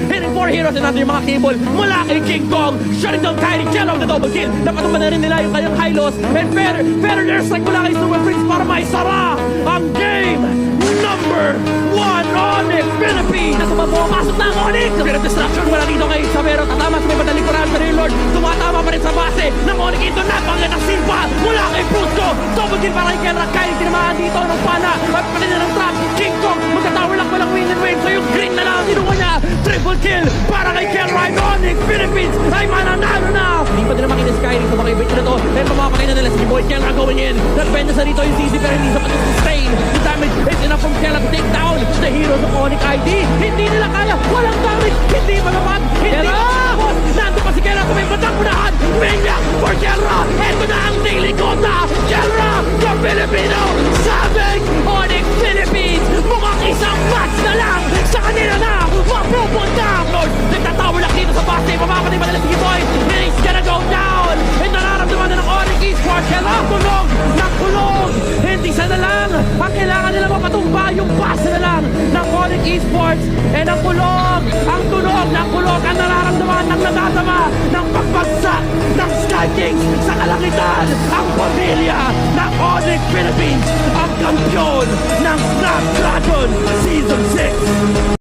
Hitting 4 heroes and under yung mga cable mula kay King Kong, shutting down Tiny Jello the double kill. Napatumba na rin nila yung kanyang high loss and better airstrike mula kay Super Prince para maisara ang game number 1 Onyx Philippines. Nasa mapapasok na ang Onyx. Pero distraction wala dito kay Isabero, tatama sa may madalikuran pero yung Lord tumatama pa rin sa base ng Onyx. Ito na pangat ang silpa mula kay Brusco, double kill para kay Kenra. Kyle tinamaan dito ng pana at panin na ng trap. King Kong magkatower lang walang win and win, so yung green na lang kinuha niya. Triple kill para kay Kenra. Onyx Philippines ay mananalo na. Hindi pa din na makita Skyrim kung makibit na to pero mamapatay na nila si Boy Kenra going in. Nagbenda sa dito yung CC pero hindi sa sustain. The damage is enough from Kenra to take down the heroes of Onyx ID. Hindi nila kaya, walang damage, hindi malapat, hindi malapot. Nandun pa si Kenra kung may batang unahan. Maniac for Kenra. Ito na ang daily kota. Kenra, the Filipino Savage Onyx Philippines. Mukhang isang match na lang sa kanila na mapupunta. Lord, nagtatawa lang dito sa base. Mamapatay ba nila si Boy? He's gonna go down. And nararamdaman na ng Onyx Esports. Kenra, kulong ng kulong. Hindi sana lang ang kailangan nila mapatumba yung base na lang ng Onyx Esports. And ang kulong, ang tunog ng kulong ang nararamdaman ng natatama ng pagbagsak ng Sky Kings sa kalangitan. Ang pamilya ng Onyx Philippines ang kampiyon ng Snapdragon Season 6.